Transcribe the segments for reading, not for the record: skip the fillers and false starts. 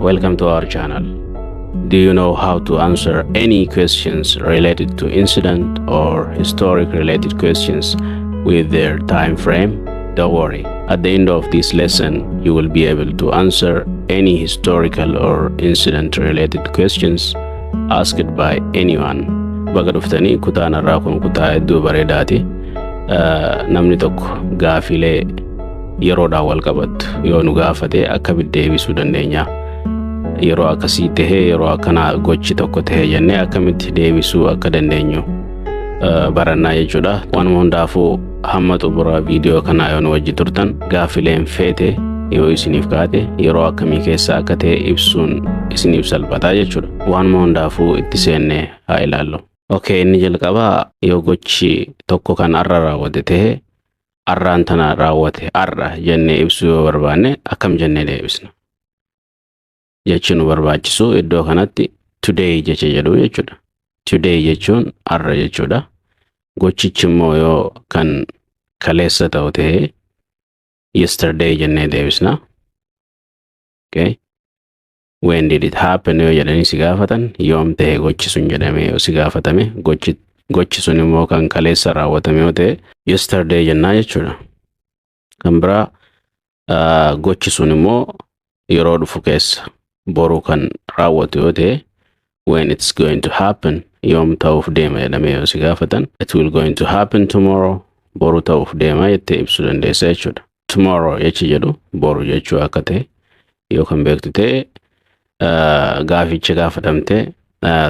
welcome to our channel. Do you know how to answer any questions related to incident or historic related questions with their time frame? Don't worry. At the end of this lesson, you will be able to answer any historical or incident related questions asked by anyone. Baga dhuftanii kutaan irraa kun kutaa hedduu bareedaati. Namni tokko gaafilee yeroodhaan wal qabatu yoo nu gaafate akkamitti deebisuu dandeenya? Yeroo akkasii tahee yeroo akkanaa gochi tokko tahee jennee akkamitti deebisuu akka dandeenyu barannaa jechuudha. Waanuma hundaafuu hamma xumura viidiyoo kanaa yoo nu wajji turtan gaafileen feete yoo isiniif kaate yeroo akkamii keessa akka ta'e ibsuun isiniif salphataa jechuudha. Waanuma hundaafuu itti seennee haa ilaallu. Okay, inni jalqabaa yoo gochi tokko kan arra raawwate tahee arraan tana raawwate arra jennee ibsuu yoo barbaanne akkam jennee deebisna? Jechi nu barbaachisu iddoo kanatti today jecha jedhu jechuudha. Today jechuun arra jechuudha. Gochichi immoo yoo kan kaleessa ta'u tahee yesterday jennee deebisna. Okay. When did it happen yoo jedhanii si gaafatan yoom tahee gochi sun jedhamee yoo si gaafatame gochi sun immoo kan kaleessa raawwatame yoo ta'e yesterday jennaa jechuudha. Kan biraa gochi sun immoo yeroo dhufu keessa boru kan raawwatu yoo ta'e when it's going to happen yoom ta'uuf deema jedhamee yoo si gaafatan it will going to happen tomorrow boru ta'uuf deema jettee ibsuu dandeessa jechuudha. Tomorrow jechi jedhu boru jechuu akka ta'e yoo kan beektu ta'e gaaficha gaafatamte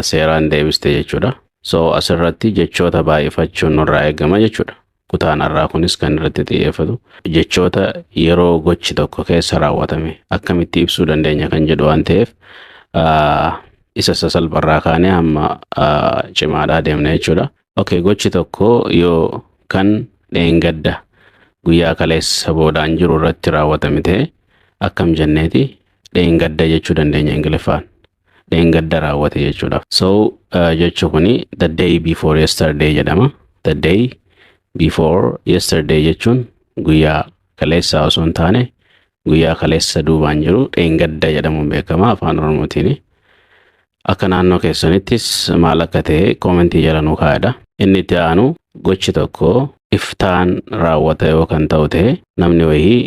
seeraan deebiste jechuudha. So asirratti jechoota baay'ifachuun nurraa eegama jechuudha. Kutaan irraa kunis kan irratti xiyyeeffatu jechoota yeroo gochi tokko keessa raawwatame akkamitti ibsuu dandeenya kan jedhu waan ta'eef isa sasalpharraa kaanee hamma cimaadhaa deemna jechuudha. Okay, gochi tokko yoo kan dheengadda guyyaa kaleessa boodaan jiru irratti raawwatame ta'e akkam jenneeti dheengadda jechuu dandeenya Ingiliffaan. Dheengadda raawwate jechuudha. So jechu kuni the day before yesterday jedhama. The day before yesterday jechuun guyyaa kaleessa osoo hin taane guyyaa kaleessa duubaan jiru dheengadda jedhamuun beekama afaan Oromootiin. Akka naannoo keessanittis maal akka ta'e koomentii jala nuu kaa'edha. Inni itti aanu gochi tokko iftaan raawwata yoo kan ta'u ta'e namni wayii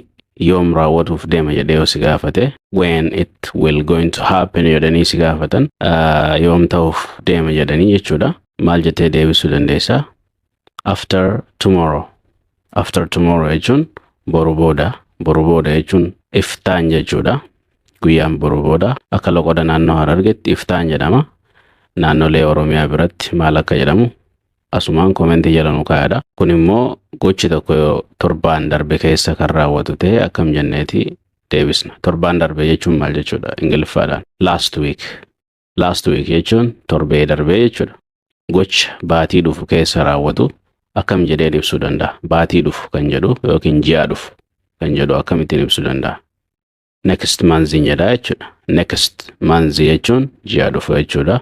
yoom raawwatuuf deema jedhee yoo si gaafate when it will going to happen jedhanii si gaafatan yoom ta'uuf deema jedhanii jechuudha. Maal jettee deebisuu dandeessa? After tomorrow. After tomorrow jechuun boru booda jechuun iftaan jechuudha. Guyyaan boru booda akka loqoda naannoo Harargeetti iftaan jedhama. Naannolee Oromiyaa biratti maal akka jedhamu asumaan koomentii jala nuu kaa'edha. Kun immoo gochi tokko yoo torbaan darbe keessa kan raawwatu ta'e akkam jenneeti deebisna. Torbaan darbe jechuun maal jechuudha Ingiliffaadhaan? Last week. Last week jechuun torbee darbe jechuudha. Gocha baatii dhufu keessa raawwatu akkam jedhee ibsuu danda'a? Baatii dhufu kan jedhu yookiin ji'a dhufu kan jedhu akkamittiin ibsuu danda'a? Next month jedha jechuudha. Next month jechuun ji'a dhufu jechuudha.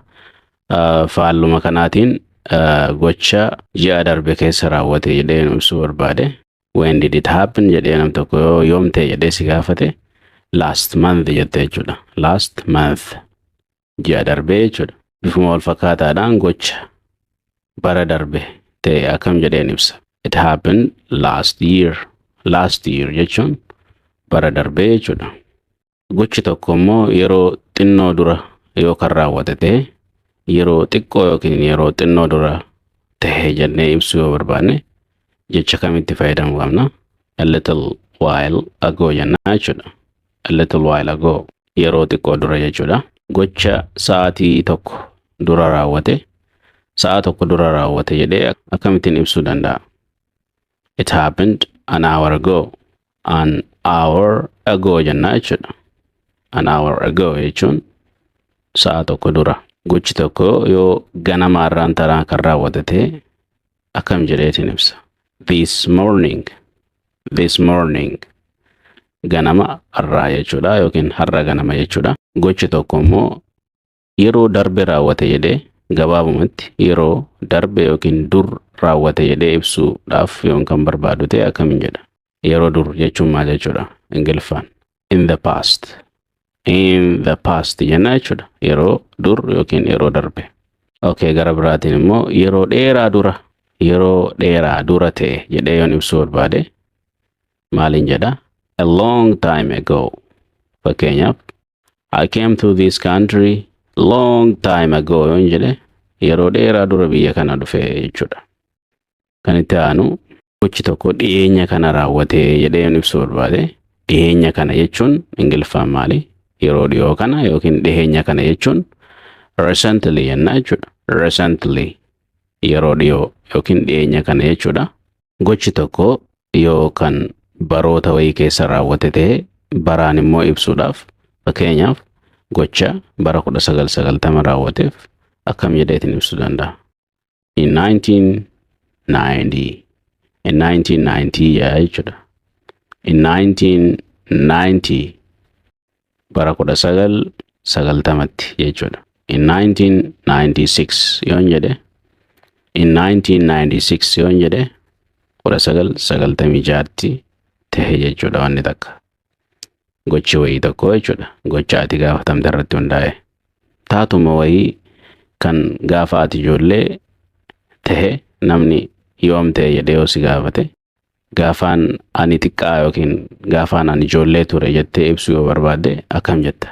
Faalluma kanaatiin gocha ji'a darbe keessa raawwate jedhee ibsuu barbaade when did it happen jedhee nam tokko yoom ta'e jedhee si gaafate last month jette jechuudha. Last month ji'a darbe jechuudha. Bifuma wal fakkaataadhaan gocha bara darbe ta'e akkam jedheen ibsa? It happened last year. Last year jechuun bara darbe jechuudha. Gochi tokko immoo yeroo xinnoo dura yoo kan raawwate ta'e yeroo xiqqoo yookiin yeroo xinnoo dura ta'e jennee ibsuu yoo barbaanne jecha kamitti fayyadamuu qabna? A little while ago jennaa jechuudha. A little while ago yeroo xiqqoo dura jechuudha. Gocha sa'aatii tokko dura raawwate sa'a tokko dura raawwate jedhee akkamittiin ibsuu danda'a? It happened an hour ago. An hour ago jennaa jechuudha. An hour ago jechuun sa'a tokko dura. Gochi tokko yoo ganama arraan taraa kan raawwate ta'e akkam jedheetiin ibsa? This morning. This morning ganama arraa jechuudha yookiin har'a ganama jechuudha. Gochi tokko immoo yeroo darbe raawwate jedhee gabaabumatti yeroo darbe yookiin dur raawwate jedhee ibsuudhaaf yoon kan barbaadu ta'e akkamiin jedha? Yeroo dur jechuun maal jechuudha Ingiliffaan? In the past. In the past jenna jechuudha. Yeroo dur yookiin yeroo darbe. Okay, gara biraatiin immoo yeroo dheeraa dura. Yeroo dheeraa dura ta'e jedhee yoon ibsuu barbaade maaliin jedha? A long time ago. Fakkeenyaaf I came to this country long time ago yoon jedhe yeroo dheeraa dura biyya kana dhufe jechuudha. Kan itti aanu gochi tokko dhiyeenya kana raawwate jedhee yoon ibsuu barbaade dhiyeenya kana jechuun Ingiliffaan maali? Yeroo dhiyoo kana yookiin dhiyeenya kana jechuun recently jenna jechuudha. Recently yeroo dhiyoo yookiin dhiyeenya kana jechuudha. Gochi tokko yookaan baroota wayii keessa raawwate ta'e baraan immoo ibsuudhaaf fakkeenyaaf gocha bara 1990 raawwateef akkam jedheetiin ibsuu danda'a. In 1990 jechuudha. In 1990 bara 1990tti jechuudha. In 1996 yoon jedhe in 1996 yoon jedhe 1996tti ta'e jechuudha wanni takka. Gochi wayii tokko jechuudha. Gocha ati gaafatamte irratti hundaa'e. Taatuma wayii kan gaafa ati ijoollee ta'e namni yoom ta'e jedhee yoo si gaafate gaafaan ani xiqqaa yookiin gaafaan ani ijoollee ture jettee ibsuu yoo barbaadde akkam jetta?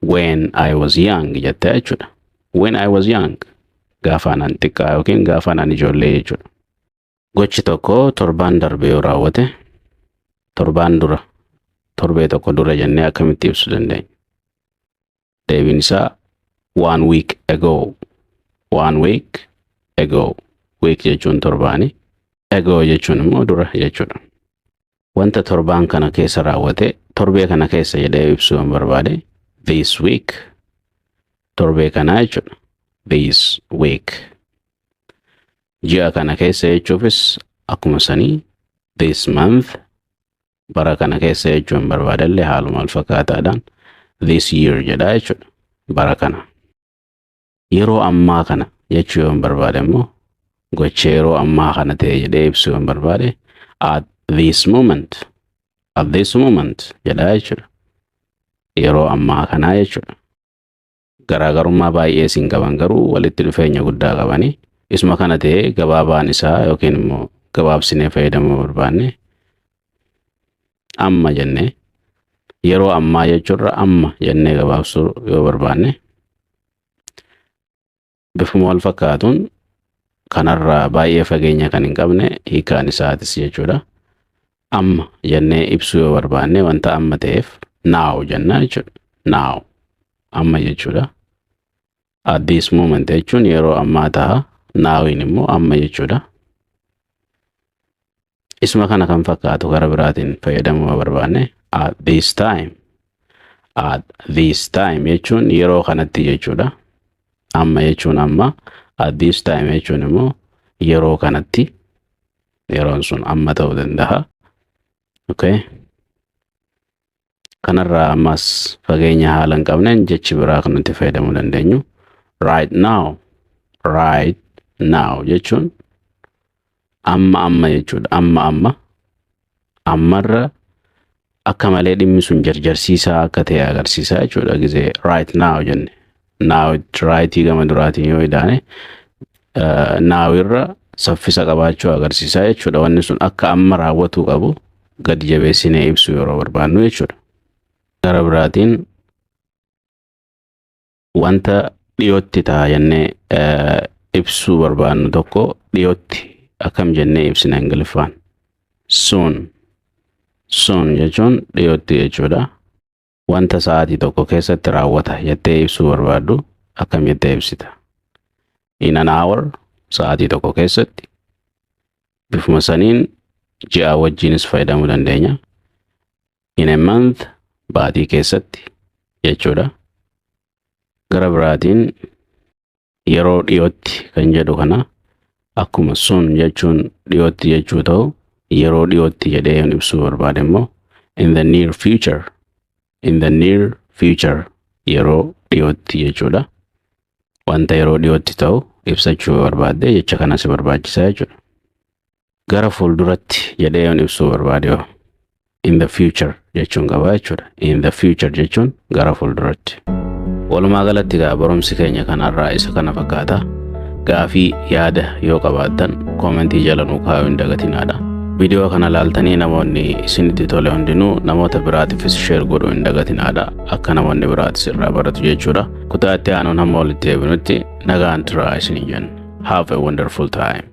When I was young jetta jechuudha. When I was young gaafaan ani xiqqaa yookiin gaafaan ani ijoollee jechuudha. Gochi tokko torbaan darbe yoo raawwate torbaan dura torbee tokko dura jennee akkamitti ibsuu dandeenya? Deebiin isaa 1 week ago. 1 week ago. Week jechuun torbaani. Ago jechuun immoo dura jechuudha. Wanta torbaan kana keessa raawwate torbee kana keessa jedhee ibsuu yoo barbaade this week torbee kana jechuudha. This week. Ji'a kana keessa jechuufis akkuma sanii this month bara kana keessa jechuun barbaadallee haaluma wal fakkaataadhaan this year jedha jechuudha. Bara kana. Yeroo ammaa kana jechuu yoo barbaade immoo gocha yeroo ammaa kana ta'e jedhee ibsuu yoo barbaade at this moment jedha jechuudha. Yeroo ammaa kana jechuudha. Garaagarummaa baay'ee siin qaban garuu walitti dhufeenya guddaa qabanii isuma kana ta'e gabaabaan isaa yookiin immoo gabaabsinee fayyadamuu barbaanne amma jennee yeroo ammaa jechuurra amma jennee gabaabsuu yoo barbaanne bifuma wal fakkaatuun kanarraa baay'ee fageenya kan hin qabne hiikaan isaatis jechuudha. Amma jennee ibsuu yoo barbaanne wanta amma ta'eef now jenna jechuudha. Now amma jechuudha. At this moment jechuun yeroo ammaa ta'a. Nowin immoo amma jechuudha. Isuma kana kan fakkaatu gara biraatiin fayyadamuu barbaanne at this time. At this time jechuun yeroo kanatti jechuudha. Amma jechuun amma. At this time jechuun immoo yeroo kanatti. Yeroon sun amma ta'uu danda'a. Okay. Kanarraa ammas fageenya haala hin qabneen jechi biraa kan nuti fayyadamuu dandeenyu. Right now. Right now jechuun amma jechuudha. Amma ammarra akka malee dhimmi sun jarjarsiisaa akka ta'e agarsiisaa jechuudha. Gizee right now jenne. Now rightii gama duraatiin yoo idaane now irra saffisa qabaachuu agarsiisaa jechuudha. Wanni sun akka amma raawwatuu qabu gadi jabeessinee ibsuu yeroo barbaannu jechuudha. Gara biraatiin wanta dhiyootti ta'a jennee ibsuu barbaannu tokko dhiyootti akkam jennee ibsina Ingiliffaan. Soon jechuun dhiyootti jechuudha. Wanta sa'aatii tokko keessatti raawwata jettee ibsuu barbaaddu akkam jettee ibsita? In an hour sa'aatii tokko keessatti. Bifuma saniin ji'a wajjinis fayyadamuu dandeenya. In a month baatii keessatti jechuudha. Gara biraatiin yeroo dhiyootti kan jedhu kana akkuma sun jechuun dhiyootti jechuu ta'u yeroo dhiyootti jedhee yoon ibsuu barbaade immoo in the near future yeroo dhiyootti jechuudha. Wanta yeroo dhiyootti ta'u ibsachuu barbaadde jecha kanas barbaachisaa jechuudha. Gara fuulduratti jedhee yoon ibsuu barbaade in the future jechuun qaba jechuudha. In the future jechuun gara fuulduratti. Walumaa galatti barumsi keenya kanarraa isa kana fakkaata. Gaafii yaada yoo qabaattan koomentii jala nuu kaa'uu hin dagatinaadha. Viidiyoo kana laaltanii namoonni isinitti tole hundinuu namoota biraatiifis share godhuu hin dagatinaadha. Akka namoonni biraatis irraa baratu jechuudha. Kutaa itti aanuun hamma walitti deebinutti nagaan turaa isiniin jenna. Have a wonderful time.